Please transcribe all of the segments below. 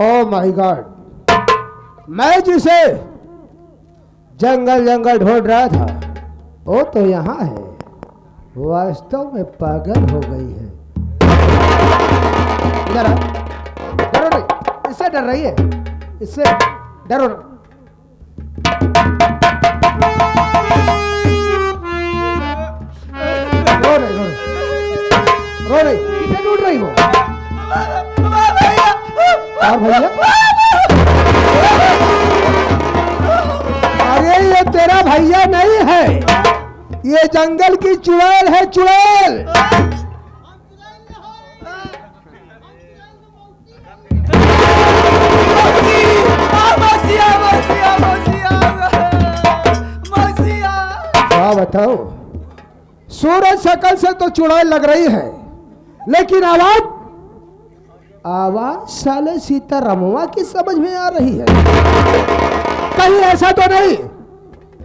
Oh my God, मैं जिसे जंगल जंगल ढूंढ रहा था वो तो यहाँ है। वास्तव में पागल हो गई है। इधर आ, डरो नहीं, इससे डर रही है, इससे डरो ना। रो नहीं, किसे ढूंढ रही हो? और भैया, अरे ये तेरा भैया नहीं है, ये जंगल की चुड़ैल है, चुड़ैल। क्या बताओ, सूरज शकल से तो चुड़ैल लग रही है, लेकिन आवाज साले सीतारामवा की समझ में आ रही है। कहीं ऐसा तो नहीं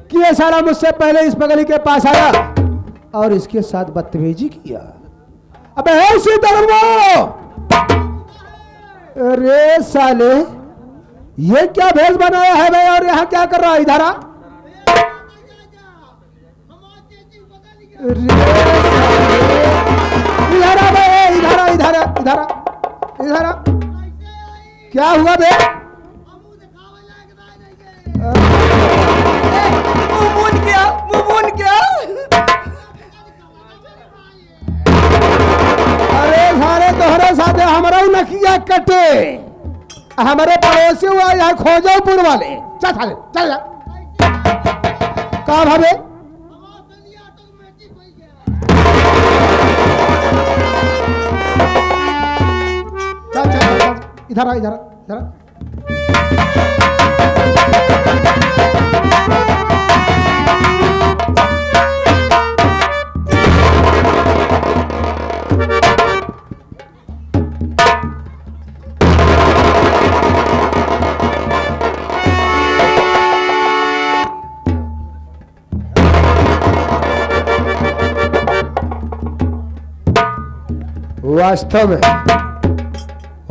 कि ये साला मुझसे पहले इस पगली के पास आया और इसके साथ बदतमीजी किया? अबे है सीतारामवा, अरे साले ये क्या भेष बनाया है भाई, और यहाँ क्या कर रहा है? इधर आ, इधर आ भाई, इधर आ, इधर आ, इधर आ, इधर आ। क्या हुआ बे? अरे सारे तोहरे साथ हमारा नकिया कटे, हमारे पड़ोसी हुआ यहाँ खोजोपुर वाले। चल साले चल जा। कहाँ भावे? चल चल चल, इधर आ, इधर आ, इधर आ।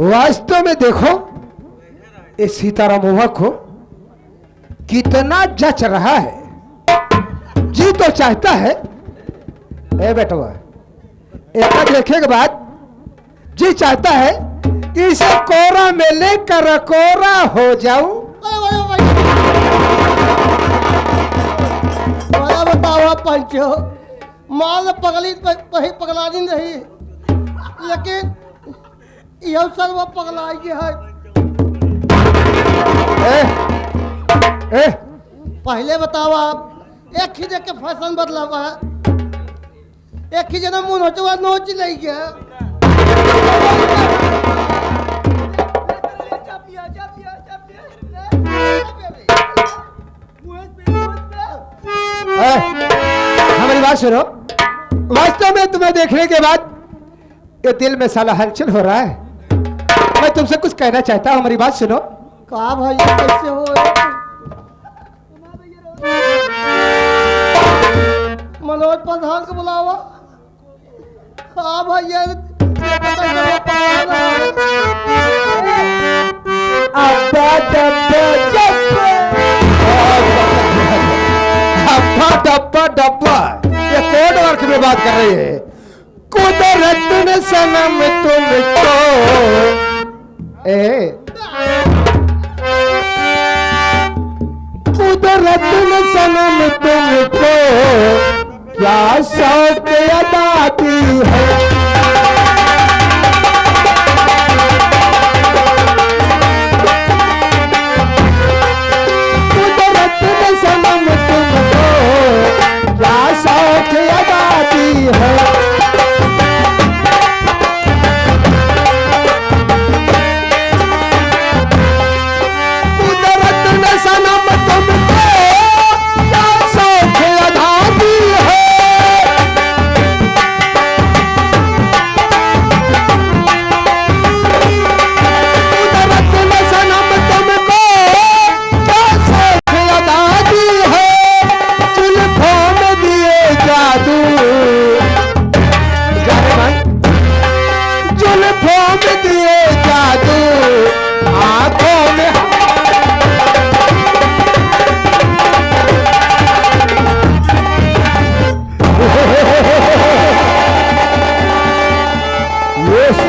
वास्तव में देखो इस सीतारामवा को कितना जच रहा है। जी तो चाहता है, ए बेटवा, एक देखे के बाद जी चाहता है कि इसे कोरा में लेकर कोरा हो जाऊं। बताओ पंचो, माल पगली पगला दिन रही, लेकिन यह सब पगलाई है। पहले बताओ आप, एक ही जगह फैशन बदला हुआ है, एक ही जना मुंह नोचवा नोच ले गया। हमारी बात सुनो, वास्तव में तुम्हें देखने के बाद ये दिल में साला हलचल हो रहा है। मैं तुमसे कुछ कहना चाहता हूँ, हमारी बात सुनो। कहा भाई कैसे हो? मनोज प्रधान को बुलावा। हाँ भैया, डब्बा डब्बा ये कोड वर्क में बात कर रही है। कुदरत ने सनम तुमको कुदरत ने सनम तुमको क्या शौक अदा दी है। कुदरत ने सनम तुमको क्या शौक अदा दी है।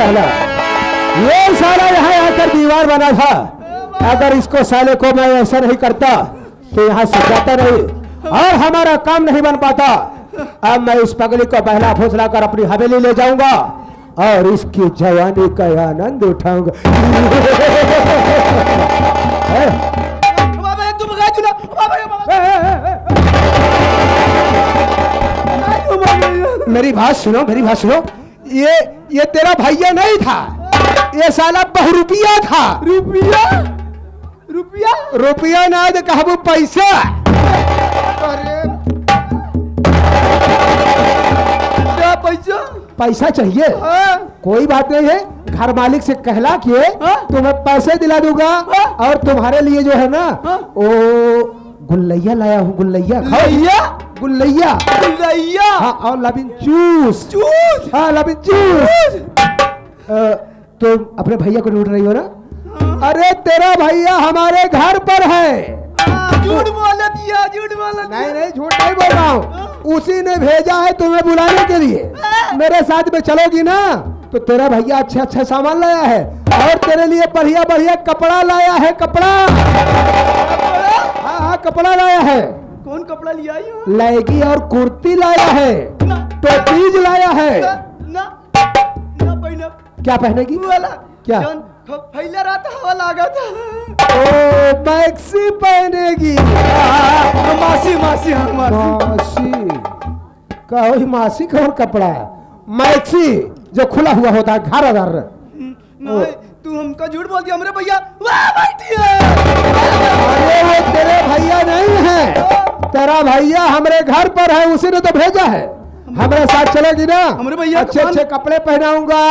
पहला। ये साला यहाँ आकर दीवार बना था, अगर इसको साले को मैं ऐसा नहीं करता तो यहाँ से जाता नहीं और हमारा काम नहीं बन पाता। अब मैं इस पगली को बहला फुसला कर अपनी हवेली ले जाऊंगा और इसकी जवानी का आनंद उठाऊंगा। मेरी बात सुनो, मेरी बात सुनो। ये तेरा भैया नहीं था, ये साला बहुरुपिया था। रुपया रुपया रुपया ना दे कहबू पैसा। अरे क्या पैसा? पैसा चाहिए? हाँ? कोई बात नहीं है, घर मालिक से कहला के हाँ? तुम्हें पैसे दिला दूंगा। हाँ? और तुम्हारे लिए जो है ना हाँ? वो गुल्लैया लाया हूँ, गुल्लैया खाओ। लैया गुल्लैया। लैया हाँ, और लबिन जूस। चूस हाँ, लबिन जूस। तुम अपने भैया को ढूंढ रही हो ना? अरे तेरा भैया हमारे घर पर है। झूठ बोला दिया, झूठ बोला। नहीं नहीं, झूठ नहीं बोल रहा हूँ, उसी ने भेजा है तुम्हें बुलाने के लिए। मेरे साथ में चलोगी ना तो तेरा भैया अच्छे अच्छे सामान लाया है और तेरे लिए बढ़िया बढ़िया कपड़ा लाया है। कपड़ा, हाँ हाँ, कपड़ा लाया है। कौन कपड़ा लिया? लहंगी और कुर्ती लाया है, टोपीज लाया है। ना ना पहना। क्या पहनेगी? वाला क्या? फैला रहा था, हवा लगा था। ओ, मैक्सी पहनेगी। मासी मासी, हाँ मासी। मासी कहो, मासी कौन कपड़ा है? मैक्सी जो खुला हुआ होता है, घर अदर। नहीं, तू हमका झूठ बोल दिया। हमारे भैया वाह बैठी है। अरे वो तेरे भैया नहीं है, तेरा भैया हमारे घर पर है, उसी ने तो भेजा है। हमारे साथ चलेगी ना? हमारे भैया अच्छे अच्छे कपड़े पहनाऊंगा,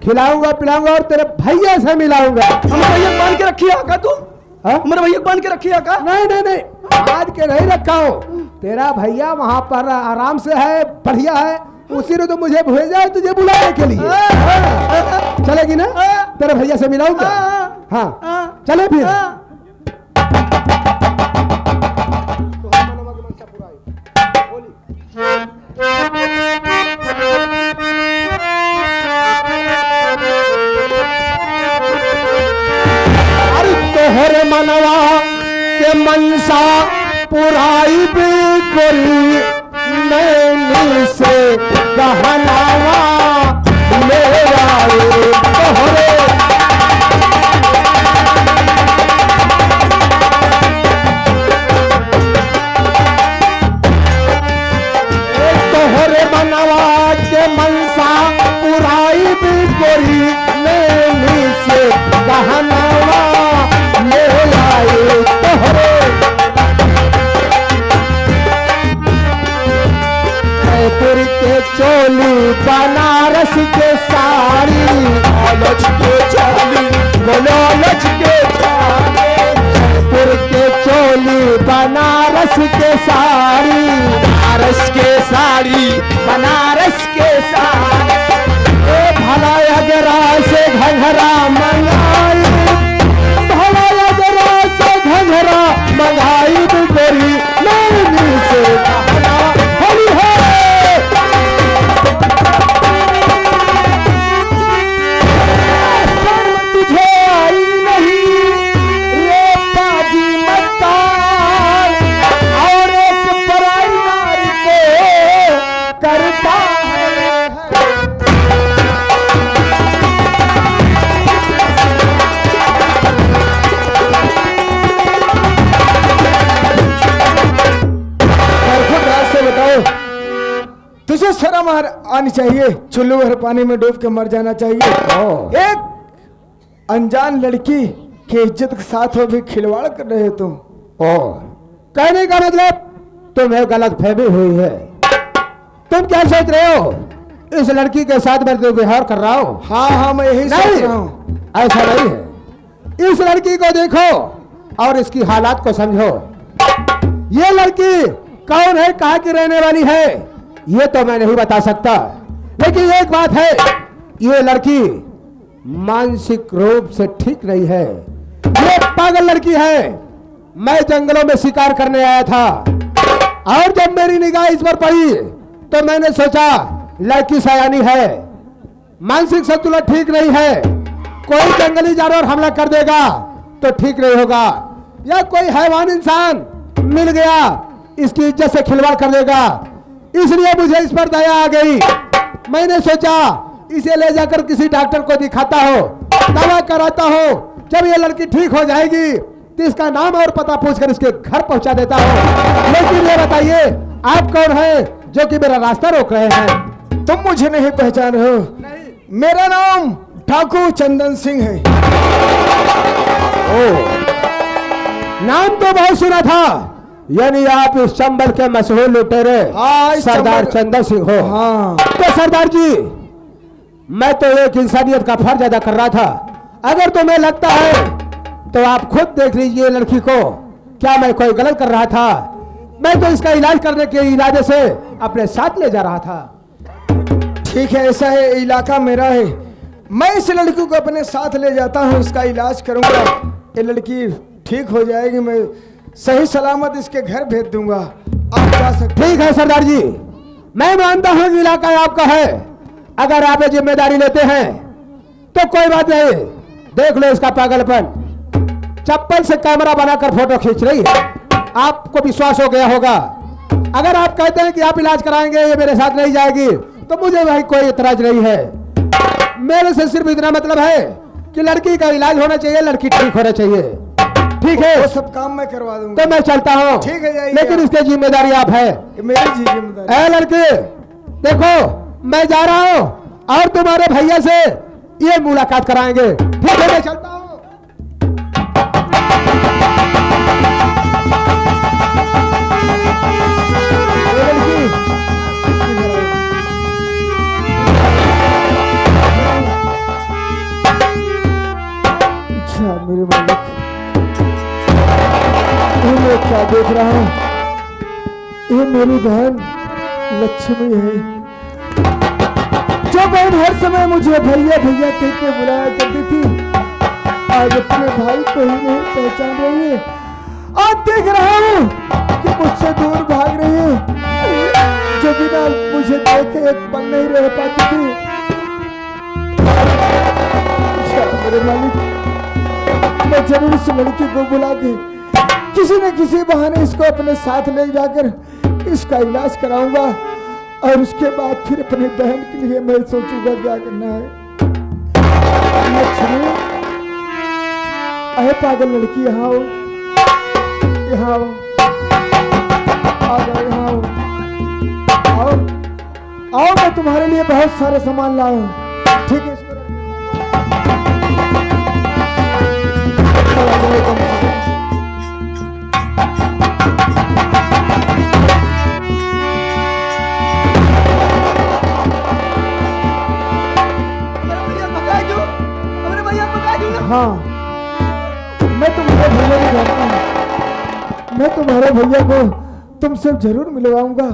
खिलाऊंगा पिलाऊंगा और तेरे भैया से मिलाऊंगा। हमारे भैया को बांध के रखी है का तू? हाँ? हमारे भैया को बांध के रखी है का? नहीं नहीं नहीं, आज के नहीं रखा हूँ। तेरा भैया वहाँ पर आराम से है, बढ़िया है, उसी ने तो मुझे भेजा है तुझे बुलाने के लिए। चलेगी ना? तेरे भैया से मिलाऊंगा। हाँ, चले फिर। अरे तोहरे मनवा के मनसा पुराई बिल्कुल नैनी से गहनावा ले आए तोहरे। तोहरे मनवा के मनसा पुराई बिल्कुल नैनी से गहनावा ले आए तोहरे। जयपुर के चोली, बनारस के साड़ी, लालच के चोली, लालच के साड़ी। जयपुर के चोली, बनारस के साड़ी, बनारस के साड़ी, बनारस के साड़ी। भला अगरा से घघरा मंगाई, भला अगरा से घघरा मंगाई गोरी नैनी से गहना होली है। तुझे आई नहीं रे बाजी मत्तार, और एक पराई नारी को करता है। तुझे शर्म आनी चाहिए, चुल्लू भर पानी में डूब के मर जाना चाहिए। एक अनजान लड़की की इज्जत के साथ हो भी खिलवाड़ कर रहे हो तुम। कहने का मतलब तुम्हें गलत फहमी हुई है। तुम क्या सोच रहे हो इस लड़की के साथ मैं व्यवहार कर रहा हूँ? हाँ हाँ, मैं यही सोच रहा हूँ। ऐसा नहीं है। इस लड़की को देखो और इसकी हालात को समझो। ये लड़की कौन है, कहाँ की रहने वाली है, ये तो मैं नहीं बता सकता, लेकिन एक बात है, ये लड़की मानसिक रूप से ठीक नहीं है। ये पागल लड़की है। मैं जंगलों में शिकार करने आया था और जब मेरी निगाह इस पर पड़ी तो मैंने सोचा लड़की सयानी है, मानसिक संतुलन ठीक नहीं है, कोई जंगली जानवर हमला कर देगा तो ठीक नहीं होगा, या कोई हैवान इंसान मिल गया इसकी इज्जत से खिलवाड़ कर देगा। इसलिए मुझे इस पर दया आ गई। मैंने सोचा इसे ले जाकर किसी डॉक्टर को दिखाता हो, दवा कराता हो, जब ये लड़की ठीक हो जाएगी तो इसका नाम और पता पूछकर इसके घर पहुंचा देता हो। लेकिन ये बताइए आप कौन है जो कि मेरा रास्ता रोक रहे हैं? तुम मुझे नहीं पहचान रहे हो? मेरा नाम ठाकुर चंदन सिंह है। ओ, नाम तो बहुत सुना था, यानी आप इस चंबल के मशहूर लुटेरे सरदार चंदन सिंह हो। हाँ। तो सरदार जी, मैं तो एक इंसानियत का फर्ज अदा कर रहा था। अगर तुम्हें लगता है तो आप खुद देख लीजिए लड़की को, क्या मैं कोई गलत कर रहा था? मैं तो इसका इलाज करने के इरादे से अपने साथ ले जा रहा था। ठीक है, ऐसा है, इलाका मेरा है, मैं इस लड़की को अपने साथ ले जाता हूँ, इसका इलाज करूंगा, ये लड़की ठीक हो जाएगी, मैं सही सलामत इसके घर भेज दूंगा, आप जा सकते। ठीक है सरदार जी, मैं मानता हूँ कि इलाका आपका है, अगर आप ये जिम्मेदारी लेते हैं तो कोई बात नहीं। देख लो इसका पागलपन, चप्पल से कैमरा बनाकर फोटो खींच रही है, आपको विश्वास हो गया होगा। अगर आप कहते हैं कि आप इलाज कराएंगे, ये मेरे साथ नहीं जाएगी, तो मुझे भाई कोई इतराज नहीं है। मेरे से सिर्फ इतना मतलब है कि लड़की का इलाज होना चाहिए, लड़की ठीक होना चाहिए। ठीक है, वो सब काम मैं करवा दूंगा। तो मैं चलता हूँ। ठीक है, जाइए। लेकिन इसकी जिम्मेदारी आप है। मेरी जिम्मेदारी। ए लड़के, देखो मैं जा रहा हूँ और तुम्हारे भैया से ये मुलाकात कराएंगे। ठीक है, मैं चलता हूँ। अच्छा मेरे मालिक, मैं क्या देख रहा हूँ, ये मेरी बहन लक्ष्मी है, जो बहन हर समय मुझे भैया भैया कह के बुलाया करती थी, आज अपने भाई को ही नहीं पहचान रही है। आज देख रहा हूँ कि मुझसे दूर भाग रही है, जो बिना मुझे देखे एक पल नहीं रह पाती थी। मेरे मालिक, मैं जरूर इस लड़की को बुला के किसी न किसी बहाने इसको अपने साथ ले जाकर इसका इलाज कराऊंगा, और उसके बाद फिर अपनी बहन के लिए मैं सोचूंगा क्या करना है। लक्ष्मी, अरे पागल लड़की, यहाँ आओ, यहाँ आओ, आ जाओ, यहाँ आओ, आओ आओ, मैं तुम्हारे लिए बहुत सारा सामान लाया हूँ। ठीक है, इसको हाँ, मैं तुम्हारे भैया को जानता हूँ, मैं तुम्हारे भैया को तुमसे जरूर मिलवाऊंगा।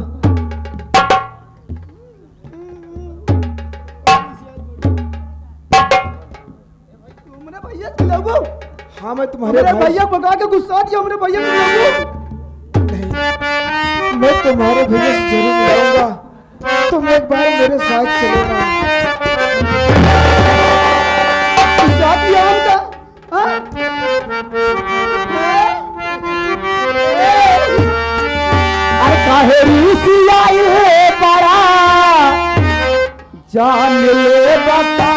हाँ, मैं तुम्हारे भैया को कहा के गुस्सा दिया, मेरे भैया को नहीं, मैं तुम्हारे भैया से जरूर मिलाऊंगा, तुम एक बार मेरे साथ चलेगा। जान ले बता,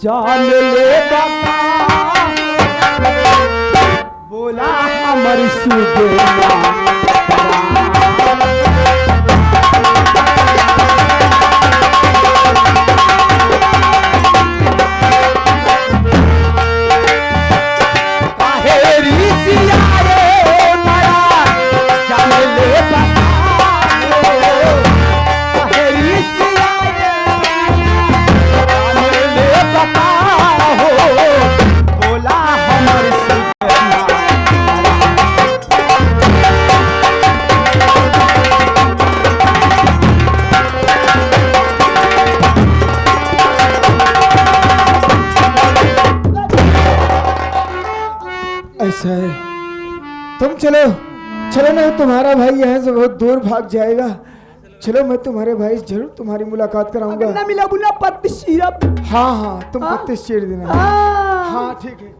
जान ले बता, बोला हमर सुदेवा। ऐसा है, तुम चलो चलो ना, तुम्हारा भाई यहाँ से बहुत दूर भाग जाएगा। चलो मैं तुम्हारे भाई से जरूर तुम्हारी मुलाकात कराऊंगा। अगर ना मिला बुला पत्ती सिरप। हाँ हाँ, तुम हाँ? 32 चीर देना। हाँ। हाँ ठीक है।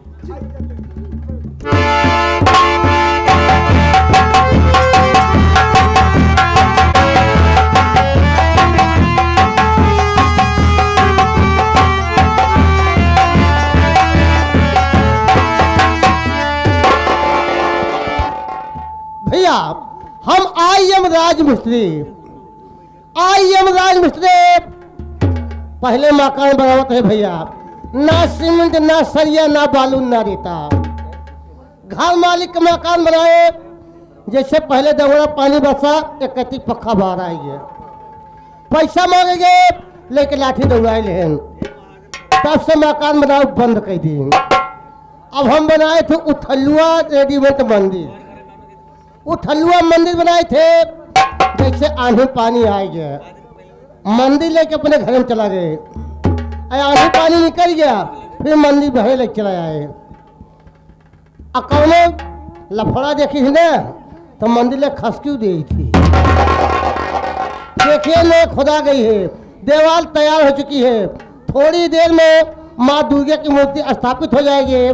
भैया हम आई एम राज मिस्त्री पहले मकान बनावत है भैया, ना सीमेंट ना सरिया ना बालू ना रेता। घर मालिक का मकान बनाए, जैसे पहले दगोड़ा पानी बरसा एक कति पक्का बाहर आएंगे, पैसा मांगेंगे लेके लाठी दौड़ाए लेन, तब से मकान बनाओ बंद कर दी। अब हम बनाए थे उथलुआ रेडीमेड मंदिर, उथलुआ मंदिर बनाए थे, जैसे आंधी पानी आ गया मंदिर लेके अपने घर में चला गए, आंधी पानी निकल गया फिर मंदिर भरे लेके चला आए। अकौनो लफड़ा देखी थी ना तो मंदिर ले खसक्यू दी थी, देखिए ले खुदा गई है, देवाल तैयार हो चुकी है, थोड़ी देर में माँ दुर्गा की मूर्ति स्थापित हो जाएगी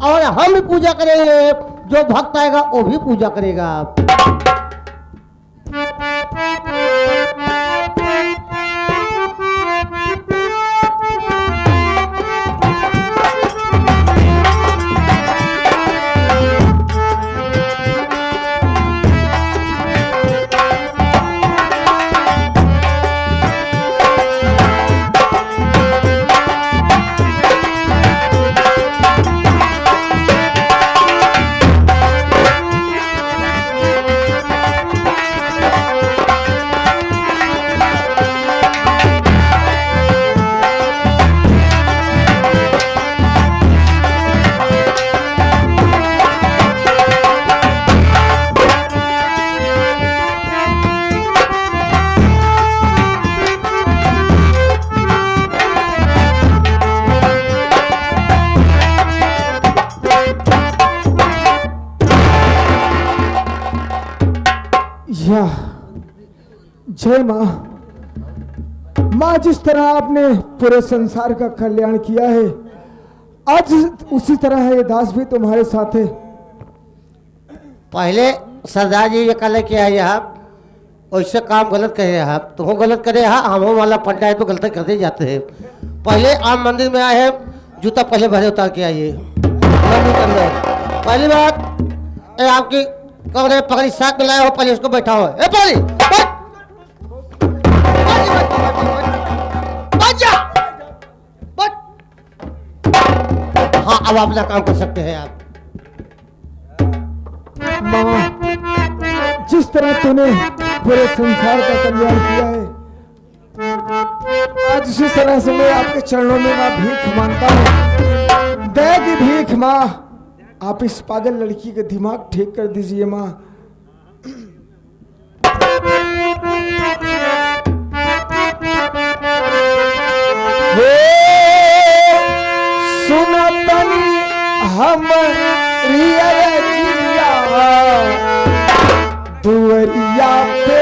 और हम भी पूजा करेंगे, जो भक्त आएगा वो भी पूजा करेगा। जय माँ। माँ, जिस तरह आपने पूरे संसार का कल्याण किया है, आज उसी तरह ये दास भी तुम्हारे साथ है। पहले सरदार जी ये कल के आए आप, वैसे काम गलत करे आप, तुम गलत करे हम वाला पंचायत तो गलती करते जाते हैं। पहले आप मंदिर में आए हैं, जूता पहले भरे उतार के आइए मंदिर के अंदर। पहली बात ए आपकी कमरे पकड़ी साथ में लाए हो, पहले उसको बैठाओ। ए पहले हाँ, अब अपना काम कर सकते हैं आप। माँ, जिस तरह तूने पूरे संसार का कल्याण किया है, आज उसी तरह से मैं आपके चरणों में माँ भीख मांगता हूँ। दया की भीख माँ, आप इस पागल लड़की का दिमाग ठीक कर दीजिए माँ। सुनतनी हम दुवरिया पे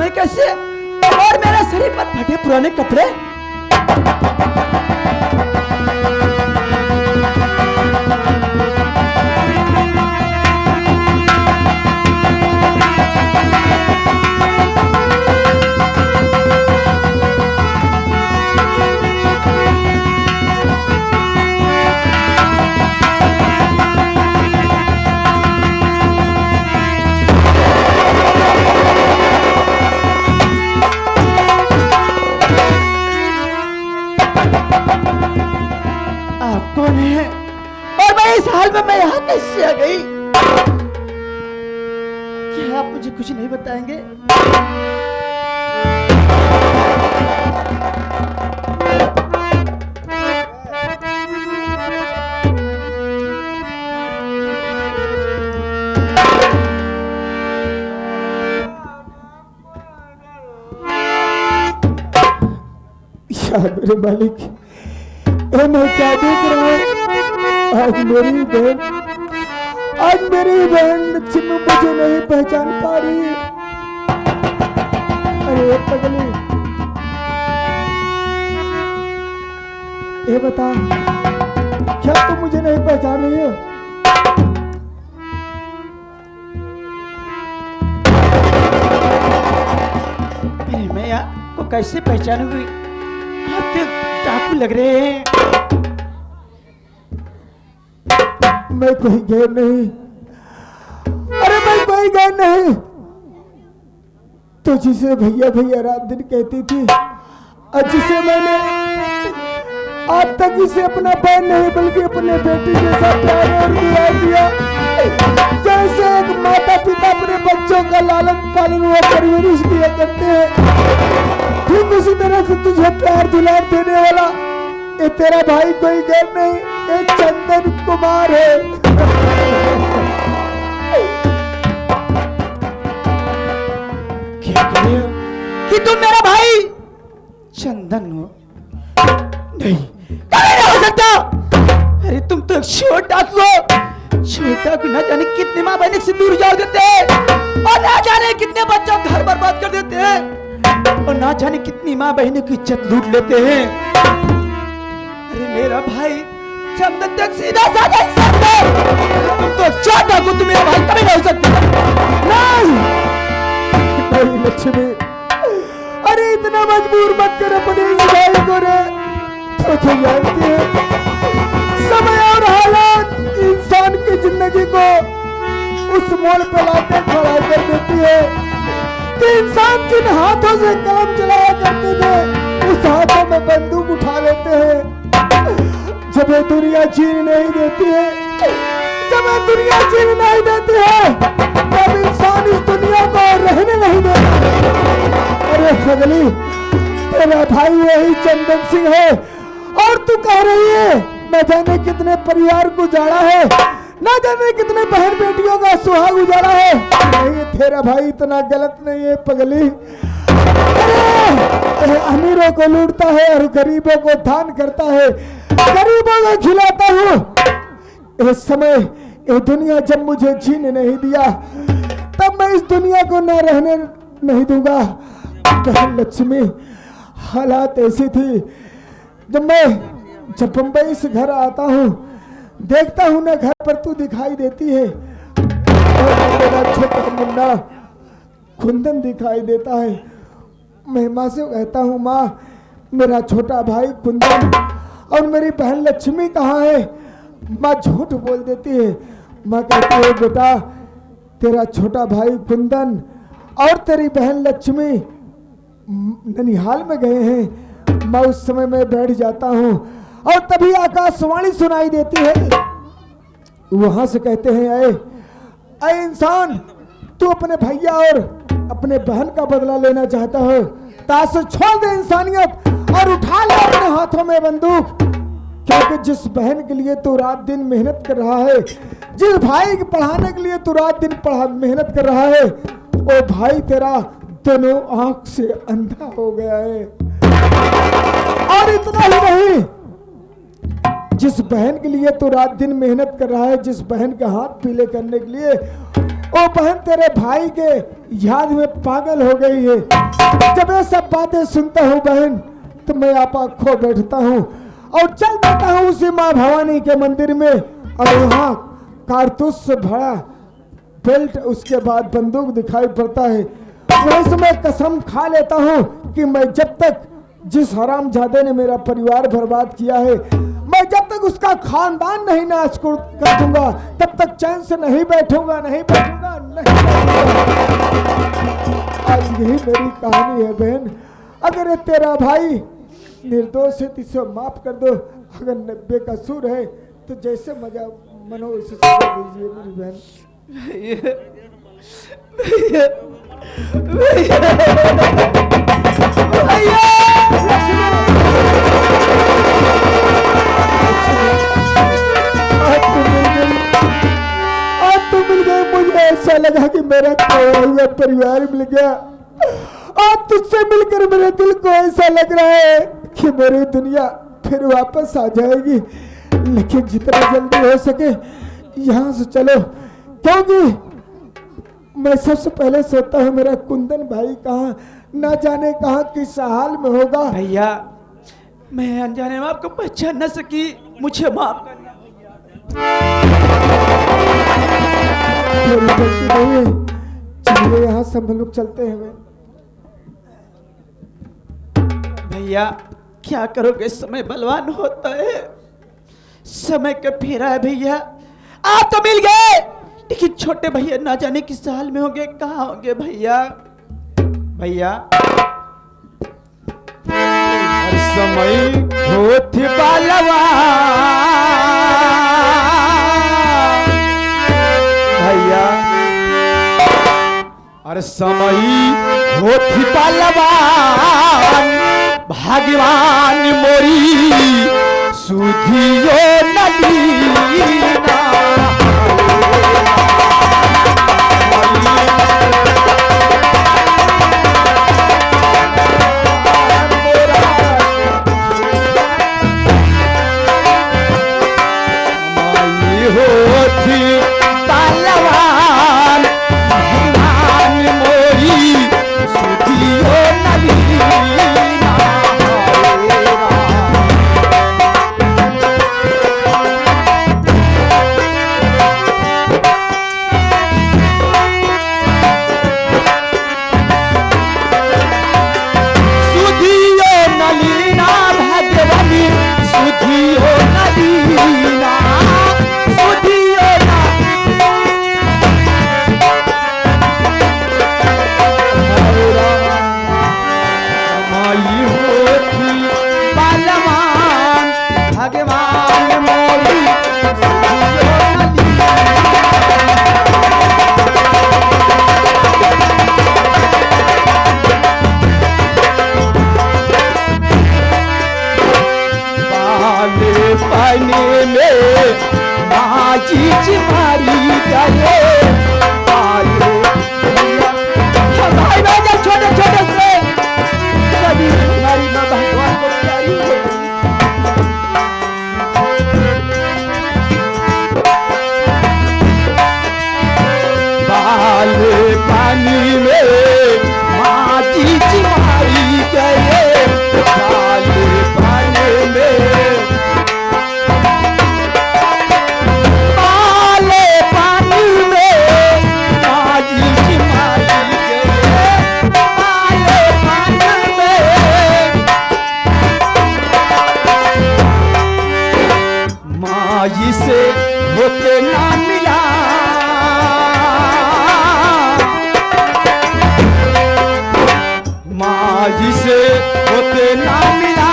ये कैसे? और मेरे शरीर पर फटे पुराने कपड़े। कौन है और मैं इस हाल में मैं यहाँ कैसे आ गई? क्या आप मुझे कुछ नहीं बताएंगे? मेरे मालिक, मैं क्या देख रहा हूँ? आज मेरी बहन लक्ष्मी मुझे नहीं पहचान पा रही है। अरे पगली, ये बता, क्या तुम मुझे नहीं पहचान रही हो? अरे मैं आपको कैसे पहचानूंगी? आप तो डाकू लग रहे हैं। मैं कोई गैर नहीं, अरे मैं कोई गैर नहीं। तो जिसे भैया भैया रात दिन कहती थी और जिसे मैंने आज तक इसे अपना बहन नहीं बल्कि अपने बेटी जैसा प्यार और दुलार दिया, जैसे एक माता पिता अपने बच्चों का लालन पालन व परवरिश किया करते हैं, ठीक उसी तरह से तुझे प्यार दुलार देने वाला ये तेरा भाई कोई गैर नहीं, ये चंदन कुमार है। क्या कह रहे हो कि तुम मेरा भाई चंदन हो? नहीं, कभी नहीं हो सकता। अरे तुम तो एक छोटा को न जाने कितने माँ बहन से दूर जाओ देते हैं और न जाने कितने बच्चों का घर बर्बाद कर देते हैं और न जाने कितनी माँ बहनों की इज्जत लूट लेते हैं। अरे मेरा भाई चंदन तक सीधा साधा इंसान है। तुम तो छोटा को, तुम मेरा भाई कभी नहीं हो सकता। नहीं लक्ष्मी, अरे इतना मजबूर मत कर अपने इस भाई को रे। तो जानती है समय और हालात इंसान की जिंदगी को उस मोड़ पर लाकर खड़ा कर देती है कि इंसान जिन हाथों से काम चलाया करते थे उस हाथों में बंदूक उठा लेते हैं। जब ये दुनिया जीने नहीं देती है, जब ये दुनिया जीने नहीं देती है, तब इंसान इस दुनिया को रहने नहीं देता। अरे फगली, तेरा भाई यही चंदन सिंह है और तू कह रही है न जाने कितने परिवार को उजाड़ा है, न जाने कितने बहन बेटियों का सुहाग उजाड़ा है। नहीं, तेरा भाई इतना गलत नहीं है पगली। अरे अमीरों को लूटता है और गरीबों को दान करता है, गरीबों को खिलाता हूँ। इस समय ये दुनिया जब मुझे जीने नहीं दिया, तब मैं इस दुनिया को न रहने नहीं दूंगा। लक्ष्मी, हालात ऐसी थी, जब बंबई से घर आता हूँ, देखता हूँ ना घर पर तू दिखाई देती है और मेरा छोटा मुन्ना कुंदन दिखाई देता है। मैं माँ से कहता हूँ, माँ मेरा छोटा भाई कुंदन और मेरी बहन लक्ष्मी कहाँ है? माँ झूठ बोल देती है। माँ कहती है, बेटा तेरा छोटा भाई कुंदन और तेरी बहन लक्ष्मी ननिहाल में गए हैं। मैं उस समय में बैठ जाता हूँ और तभी आकाशवाणी सुनाई देती है। वहां से कहते हैं, अरे इंसान, तू अपने भैया और अपने बहन का बदला लेना चाहता हो, ताश छोड़ दे इंसानियत और उठा ले अपने हाथों में बंदूक, क्योंकि जिस बहन के लिए तू रात दिन मेहनत कर रहा है, जिस भाई के पढ़ाने के लिए तू रात दिन मेहनत कर रहा है, वो भाई तेरा दोनों आंख से अंधा हो गया है। और इतना ही नहीं, जिस बहन के लिए तू रात दिन मेहनत कर रहा है, जिस बहन के हाथ पीले करने के लिए वो बहन तेरे भाई के याद में पागल हो गई है। जब ये सब बातें सुनता हूँ बहन तो मैं आपा खो बैठता हूँ और चल देता हूँ उसी माँ भवानी के मंदिर में, और वहाँ कारतूस से भरा बेल्ट उसके बाद बंदूक दिखाई पड़ता है। वही समय कसम खा लेता हूँ कि मैं जब तक जिस हरामजादे ने मेरा परिवार बर्बाद किया है, मैं जब तक उसका खानदान नहीं नाश कर दूंगा तब तक चैन से नहीं बैठूंगा, नहीं बैठूंगा, नहीं बैठूंगा। आज यही मेरी कहानी है बहन। अगर ये तेरा भाई निर्दोष है तो इसे माफ कर दो, अगर बेकसूर है तो जैसे मजा मनो उसे सजा दीजिए मेरी बहन। भैया भैया भैया आज तो मिल गए। मुझे ऐसा लगा कि मेरा खोया हुआ परिवार मिल गया। आज तुझसे मिलकर मेरे दिल को ऐसा लग रहा है कि मेरी दुनिया फिर वापस आ जाएगी, लेकिन जितना जल्दी हो सके यहाँ से चलो, क्योंकि मैं सबसे पहले सोचता हूँ मेरा कुंदन भाई कहाँ, ना जाने कहाँ किस हाल में होगा। भैया मैं अनजाने में आपको पहचान न सकी, मुझे माफ करना मेरी गलती नहीं है। चलिए यहाँ से हम लोग चलते हैं। भैया क्या करोगे, समय बलवान होता है, समय का फेरा है। भैया आप तो मिल गए, लेकिन छोटे भैया ना जाने किस हाल में होंगे, कहाँ होंगे भैया। भैया हर समय होती बालवा भैया, हर समय होती बालवा भगवान मोरी सुधियो नदीना। से होके ना मिला, माँ जी से होके ना मिला,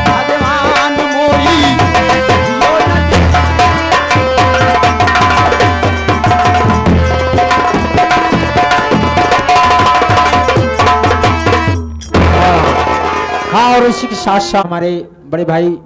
भगवान मोरी हाँ। और इसी के साथ साथ हमारे बड़े भाई